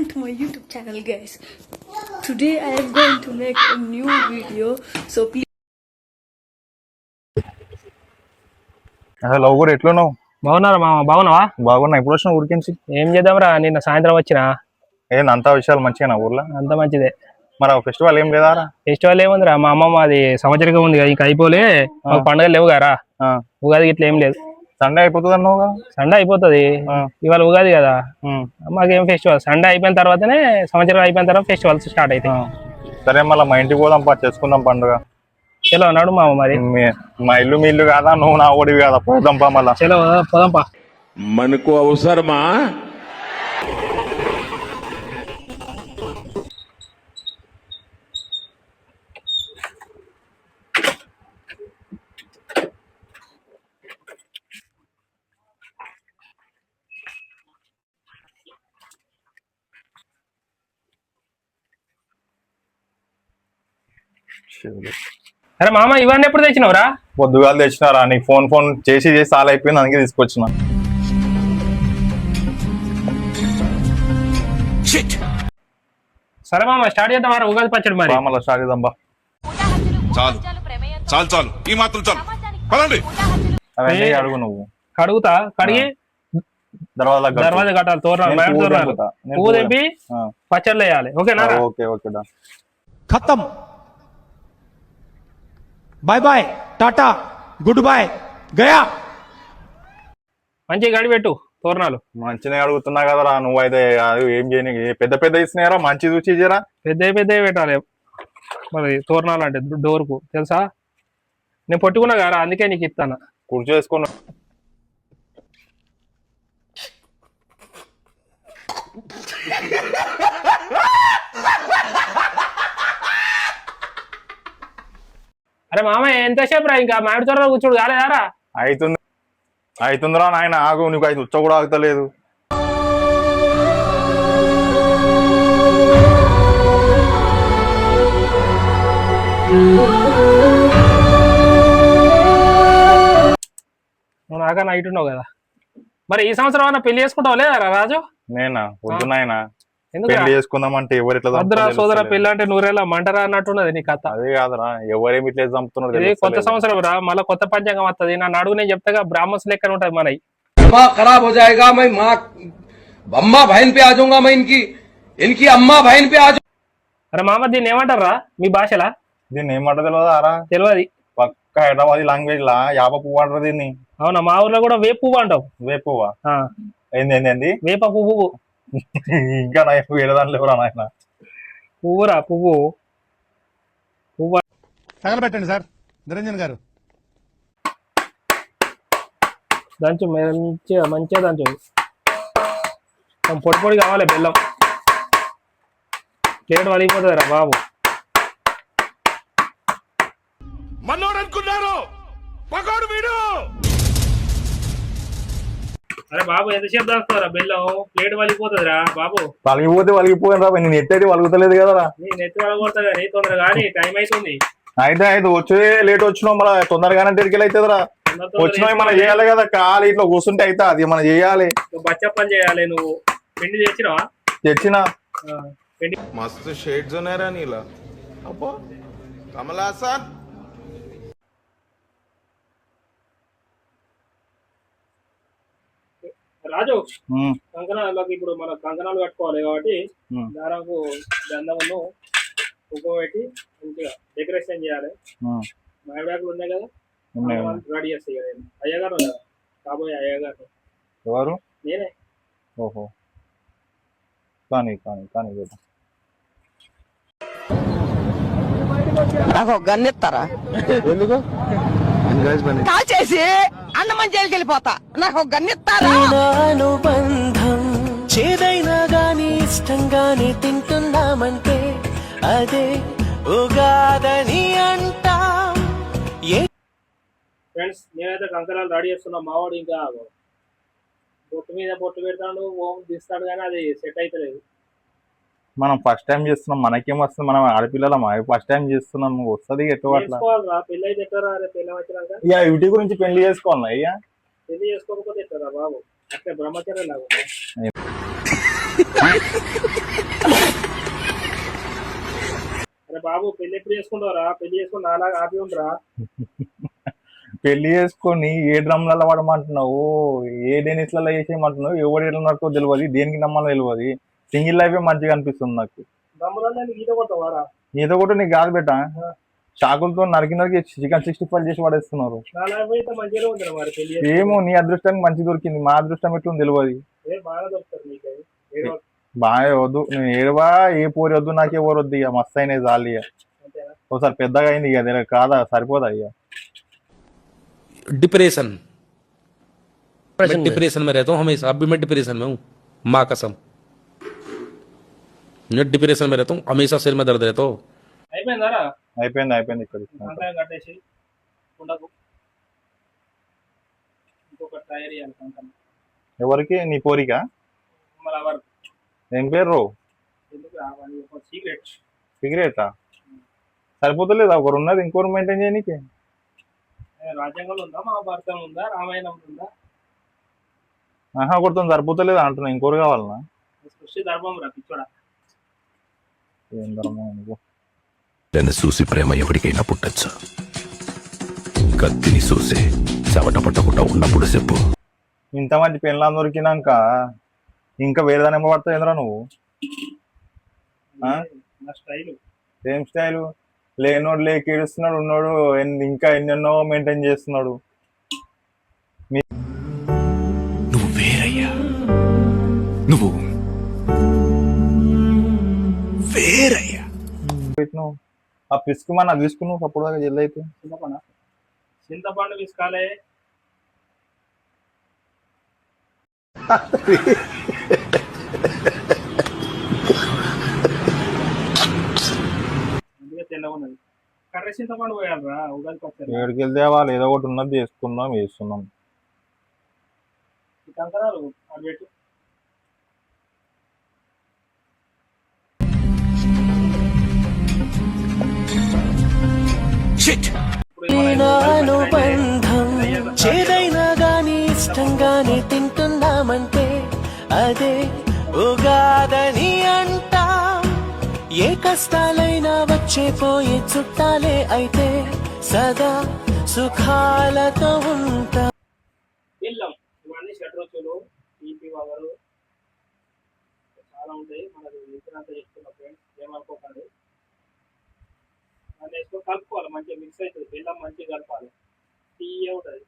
Welcome to my YouTube channel, guys. Today I am going to make a new video, so please. Hello ఊరు ఎట్లున్నావు? బాగున్నారా మామ? బాగున్నావా? బాగున్నా. ఇప్పుడు వచ్చిన ఊరికించి ఏం చేద్దాంరా, నిన్న సాయంత్రం వచ్చిన. అంతా విషయాలు మంచిగా ఊర్లో? అంత మంచిదే. మరి ఫెస్టివల్ ఏం లేదా? ఫెస్టివల్ ఏముందిరా, మా అమ్మమ్మ అది సంవత్సరంగా ఉంది ఇంకా అయిపోలే. పండుగలు లేవు గారా, ఉగాది ఇట్లా ఏం లేదు. సండే అయిపోతుంది అన్నావుగా? సండే అయిపోతుంది, ఇవాళ ఉగాది కదా. మాకేం ఫెస్టివల్ సండే అయిపోయిన తర్వాతనే, సంవత్సరం అయిపోయిన తర్వాత ఫెస్టివల్స్ స్టార్ట్ అవుతాయి. సరే మళ్ళీ మా ఇంటికి పోదాం, చేసుకుందాం పండుగ. చలో అన్నాడు మామ. మరి మా ఇల్లు మీ ఇల్లు కాదా, నువ్వు నా ఓడివి కదా, పోదాంపా మళ్ళా. చలో పోదాంపా. మనకు అవసరమా? అరే మామ, ఇవన్నీ ఎప్పుడు తెచ్చినావురా? పొద్దుగాలు తెచ్చినారా, నీకు ఫోన్ చేసి చాలా అయిపోయింది, అందుకే తీసుకొచ్చిన. సరే మామ, స్టార్ట్ చేద్దాం. ఉగాది పచ్చడి మరి మళ్ళీ స్టార్ట్ చేద్దాం బా. చాలు చాలు చాలు, ఈ మాత్రం చాలు. పదండి. అవన్నీ అడుగు నువ్వు. కడుగుతా, కడిగి దర్వాజా కట్టాలి, తోరణాలు పువ్వు తెంపి పచ్చళ్ళు వేయాలి. ఓకేనా? Okay okay. खत्म, bye bye, tata, goodbye, गया. మంచిగా గడి పెట్టు తోరణాలు. మంచిగా అడుగుతున్నా కదరా, నువ్వైతే ఏం చేయని పెద్ద పెద్ద ఇస్తున్నారా, మంచి చూసి ఇచ్చారా. పెద్ద పెట్టాలి మరి తోరణాలు అంటే డోర్కు, తెలుసా? నేను పట్టుకున్నా కదా, అందుకే నీకు ఇస్తాను. కుర్చీ వేసుకున్నా. అరే మామ, ఎంతసేపు రా, ఇంకా మామిడి తోటలో కూర్చోడు కాలేదారా? అవుతుందిరా నాయన, ఆగు. నీకు అయితే ఉచ్చ కూడా ఆగుతలేదు. నువ్వు నాకన్నా అయితున్నావు కదా. మరి ఈ సంవత్సరం అన్న పెళ్లి చేసుకుంటావు లేదా రాజు? నేనా? వద్దు నాయన, పెళ్లి చేసుకుందామంటే ఎవరు ఇట్లా వద్దురా సోదరా, పెళ్లి అంటే నూరేళ్ళ మంటరా అన్నట్టున్నది నీ కథ. అదే కాదురా, ఎవరేమి ఇట్లా చంపుతున్నారు. కొత్త సంవత్సరం రా, మళ్ళీ కొత్త పంచాంగం వస్తుంది. నా నడుగు నేను చెప్తాగా, బ్రాహ్మణ్స్ లెక్కన ఉంటది మనకి. खराब हो जाएगा, मैं माँ अम्मा बहन पे आ जाऊंगा, मैं इनकी अम्मा बहन पे आ जाऊंगा. అరే మామ, దీన్ని ఏమంటారా మీ భాషలా? దీన్ని ఏమంటారు తెలియదా? తెలియదు. పక్క హైదరాబాద్ లాంగ్వేజ్ లా యాప పువ్వు అంటారు దీన్ని. అవునా? మా ఊర్లో కూడా వేపు పువ్వు అంటావు. వేపు పువ్వా? ఏంది? వేప పువ్వు. ఇంకా వేరే దాంట్లో ఎవరా నాయన? పువ్వురా, పువ్వు. తగలబెట్టండి సార్ నిరంజన్ గారు. దంచు మంచిగా దంచు. పొడి కావాలి, బెల్లం. ప్లేట్ వలిగిపోతుంది రా బాబు. మనోడు అనుకున్నారు, పకోడు వీడు. అరే బాబు, ఎంతసేపు దాస్తారా బెల్లం? ప్లేట్ వలిగిపోతుంది రా బాబు. వలిగిపోయిన రా, నేను ఎత్తేది వలుగుతలేదు కదరా. నేను ఎత్తి వలగొడతా కానీ తొందరగా, కానీ టైం అవుతుంది. అయితే వచ్చే లేట్ వచ్చినావు, మన తొందరగానే తిరిగి అవుతుందిరా. వచ్చినవి మనం చేయాలి కదా, ఖాళీ ఇట్లా కూర్చుంటే అయితే అది మనం చేయాలి. బచ్చప్పని చేయాలి. నువ్వు పిండి తెచ్చినావా? తెచ్చినా. మస్తు షేడ్స్ ఉన్నారా నీలా. అబ్బో కమలాసన్. రాజు, కంకణాలకి ఇప్పుడు మన కంకణాలు కట్టుకోవాలి కాబట్టి దాదాపు గంధమును ఉప్పు పెట్టి మంచిగా డెకరేషన్ చేయాలి. మామిడాకులు ఉన్నాయి కదా, రెడీ చేస్తాయి కదా. అయ్యగారు కదా, కాబోయే అయ్యగారు. ఎవరు? నేనే. ఓహో, కానీ నాకు గన్నెత్తారా? ఎందుకు? కాల్ చేసి అన్నమని జైలుకి వెళ్ళిపోతా. నాకు గన్నెత్తారా? అనుబంధం చేదైనా గాని ఇష్టంగానే తింటున్నామంటే అదే ఉగాదని అంటాం. ఫ్రెండ్స్, నేనైతే కంకణాలు రెడీ చేస్తున్నా. మావాడు ఇంకా బొట్టు మీద బొట్టు పెడతాడు, ఓం తీస్తాడు, కానీ అది సెట్ అవుతలేదు. మనం ఫస్ట్ టైం చేస్తున్నాం, మనకేం వస్తుంది? మనం ఆడపిల్లలం, ఫస్ట్ టైం చేస్తున్నాం, వస్తుంది ఎటు అట్లా. పెళ్లి అయితే ఎట్టారా? పెళ్లి వచ్చినాక ఇక ఇంటి గురించి పెళ్లి చేసుకోవాలా? అయ్యా పెళ్లి చేసుకోకపోతే ఎట్టారా బాబు? అట్లా బ్రహ్మచర్యం లాగా బాబు పెళ్లి ఎప్పుడు చేసుకుంటారా? పెళ్లి చేసుకుని నాలాగా ఆపి ఉండరా? పెళ్లి చేసుకొని ఏ డ్రమ్లలో పడమంటున్నావు, ఏ డెనిస్లలో వేసేయమంటున్నావు, ఎవరు ఎట్లా నడుకో తెలియదు, దేనికి నమ్మాలో తెలియదు. సింగిల్ లైఫే మంచిగా అనిపిస్తుంది నాకు. దమ్ములన్నా ఈత కొట్టవారా? ఏదో కూడా నీకు కాదు బెట్ట, చాకులతో నరికి నరికి చికెన్ 65 చేసి పడేస్తున్నారు. నా లైఫ్ అయితే మంచిగా ఉంది మరి. పెళ్లి ఏమో నీ అదృష్టానికి మంచి దొరికింది, మా అదృష్టం ఎట్లుంది తెలియదు. బాగా దొరుకుతారు నీకు. ఏడవ బాగా వద్దు, నేను ఏడవా, ఏ పోరి వద్దు, నాకే పోరు వద్దు, ఇక మస్తు అయినాయి చాలు. ఇక అంతేనా? ఒకసారి పెద్దగా అయింది, ఇక దీనికి కాదా సరిపోదా ఇక. डिप्रेशन मैं डिप्रेशन में रहता हूँ हमेशा. अब भी मैं डिप्रेशन में हूँ, माँ कसम. मैं डिप्रेशन में रहता हूँ हमेशा, सिर में दर्द रहता हो. అయిపోయిందారా? అయిపోయింది ఇక్కడ. కంకాయం కట్టేసి ఉండకు. ఇంకొక టైర్ ఇవ్వాలి కంకణం. ఎవరికి? నీ పోరికా? మళ్ళీ ఎవరు? ఏం పేరు? ఎందుకు రావాలి? ఒక సీక్రెట్. సిగరెటా? సరిపోతలేదా? ఒకరు ఉన్నది ఇంకోరు మెయింటైన్ చేయనీకి. రాజ్యాంగంలో ఉందా, మహాభారతం ఉందా, రామాయణం ఉందా? ఆహా, కొడుతుంది సరిపోతలేదా అంటున్నా, ఇంకోరు కావాలనా? సృష్టి ధర్మం రా పిచ్చోడా. ఏం ధర్మం అనుకో. నన్ను చూసి ప్రేమ ఎవరికైనా పుట్టచ్చు, కత్తిని చూసి చెమట పట్టకుండా ఉన్నప్పుడు చెప్పు. ఇంత మంచి పెళ్ళాం దొరికినాక ఇంకా వేరేదాని ఏమో పడతావు ఏంద్రా నువ్వు? నా స్టైల్. ఏం స్టైలు? లేనోడు లేక ఏడుస్తున్నాడు, ఉన్నాడు ఇంకా ఎన్నెన్నో మెయింటైన్ చేస్తున్నాడు. నువ్వు వేరయ్యా, నువ్వు వేరయ్యా. పెట్టినావు ఆ పిసుకు మన అది తీసుకున్నావు అప్పుడు దాకా జల్ది అయితే. చింతపండు విసుకాలే. తెల్లగున్నది. కర్ర చింతపండు పోయాలరా ఉగాది పచ్చడి. ఏడికి వెళ్తే వాళ్ళు ఏదో ఒకటి ఉన్నది చేసుకున్నాం, వేస్తున్నాం. కంకరాలు అది పెట్టు. అనుబంధం చేదైనా గాని ఇష్టంగానే తింటున్నామంటే అదే ఉగాదని అంటాం. ఏ కష్టాలైనా వచ్చే పోయే చుట్టాలే అయితే సదా సుఖాలతో ఉంటాం. బెల్లం ఇవన్నీ షడ్రుచులు, తీపి వగరు చాలా ఉంటాయి. మనకు ఇచ్చినంత చెప్తున్నా ఫ్రెండ్స్, ఏమనుకోకండి. దాన్ని వేసుకొని కలుపుకోవాలి, మంచిగా మిక్స్ అవుతుంది. బెల్లం మంచిగా కలపాలి, తీయ ఉంటుంది.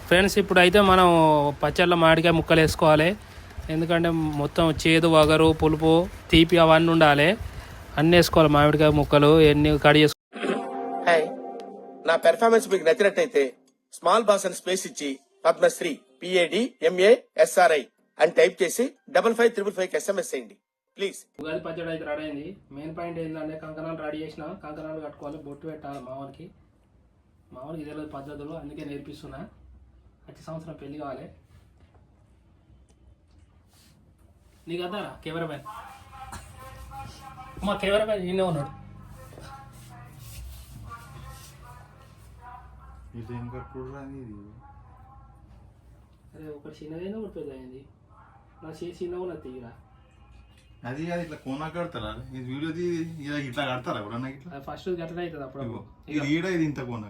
ఫ్రెండ్స్ ఇప్పుడు అయితే మనం పచ్చళ్ళ మామిడికాయ ముక్కలు వేసుకోవాలి. ఎందుకంటే మొత్తం చేదు, వగరు, పులుపు, తీపి అవన్నీ ఉండాలి. అన్నీ వేసుకోవాలి మామిడికాయ ముక్కలు. ఎన్ని కడి చేసుకో. నా పెర్ఫార్మెన్స్ మీకు నచ్చినట్టయితే స్మాల్ బాస్ అని స్పేస్ ఇచ్చి పద్మశ్రీ PADMASRI అని టైప్ చేసి 5555 SMS చేయండి ప్లీజ్. ఉగాది పచ్చడి అయితే రెడీ అయింది. మెయిన్ పాయింట్ ఏంటంటే కంకణాలు రెడీ చేసిన, కంకణాలు కట్టుకోవాలి, బొట్టు పెట్టాలి. మావానికి ఇదే పద్ధతులు, అందుకే నేర్పిస్తున్నా. వచ్చే సంవత్సరం పెళ్లి కావాలి. నీకు అదా కెమెరామ్యాన్, మా కెమెరామ్యాన్ ఈయనే ఉన్నాడు. అరే ఒకటి చిన్నదైంది, ఒకటి పెద్ద అయింది. నా చేసి చిన్నగా ఉన్నది తీరా. అది కాదు, ఇట్లా కోనా కడతారా? ఇది వీడియోది ఇట్లా కడతారా ఎవరన్నా? ఇట్లా ఫస్ట్ గట్ల అవుతుంది అప్పుడు. ఇది ఈడ, ఇది ఇంత కోనా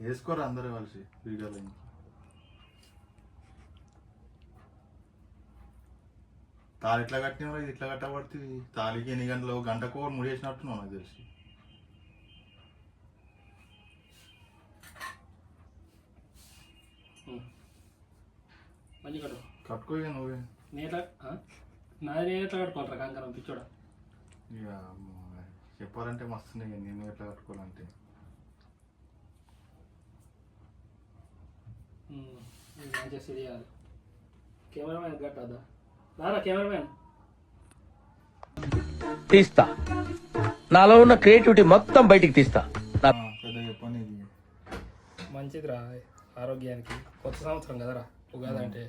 వేసుకోరా అందరూ కలిసి వీడియోలో. తాళి ఇట్లా కట్టినా, ఇది ఇట్లా కట్టబడుతుంది. తాళికి ఎన్ని గంటలు, గంటకు ముడేసినట్టున్నావు నాకు తెలిసి. మంచి కట్టుకో నువ్వే. నాది నేను ఎట్లా కట్టుకోవాలరా కంకణం పిచ్చోడా? ఇక చెప్పాలంటే మస్తున్నాయి, నేను ఎట్లా కట్టుకోవాలంటే. మంచిగా చేయాలి. కెమెరామ్యాన్ కట్టద్దా? రారా కెమెరామ్యాన్. తీస్తా, నాలో ఉన్న క్రియేటివిటీ మొత్తం బయటికి తీస్తా. మంచిదిరా ఆరోగ్యానికి. కొత్త సంవత్సరం కదరా ఉగాది అంటే.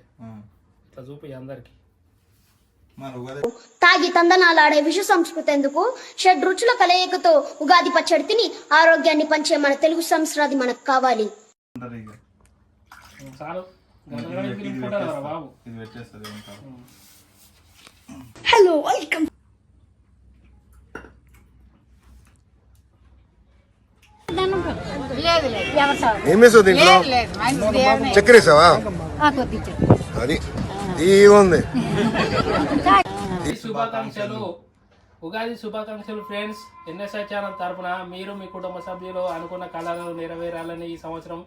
ఇట్లా చూపి అందరికి తాగి తందనాలాడే విష సంస్కృతి ఎందుకు? షడ్రుచుల కలయికతో ఉగాది పచ్చడి తిని ఆరోగ్యాన్ని పంచే మన తెలుగు సంస్కృతి మనకు కావాలి. చాలు గణగణకి నింపుకుంటారు కదా బాబు. Hello welcome. ఏమేసావు దీంట్లో? చక్కెర వేసావా? అది ఉంది. శుభాకాంక్షలు, ఉగాది శుభాకాంక్షలు ఫ్రెండ్స్. ఎన్ఎస్ఐ ఛానల్ తరపున మీరు మీ కుటుంబ సభ్యులు అనుకున్న కళలు నెరవేరాలని, ఈ సంవత్సరం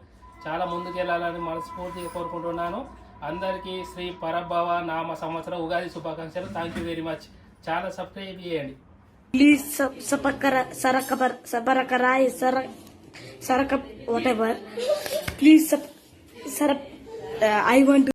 చాలా ముందుకెళ్లాలని మనస్ఫూర్తిగా కోరుకుంటున్నాను. అందరికీ శ్రీ పరభవ నామ సంవత్సరం ఉగాది శుభాకాంక్షలు. Thank you very much. చాలా సబ్స్క్రైబ్ చేయండి please. సరక whatever. Please I want to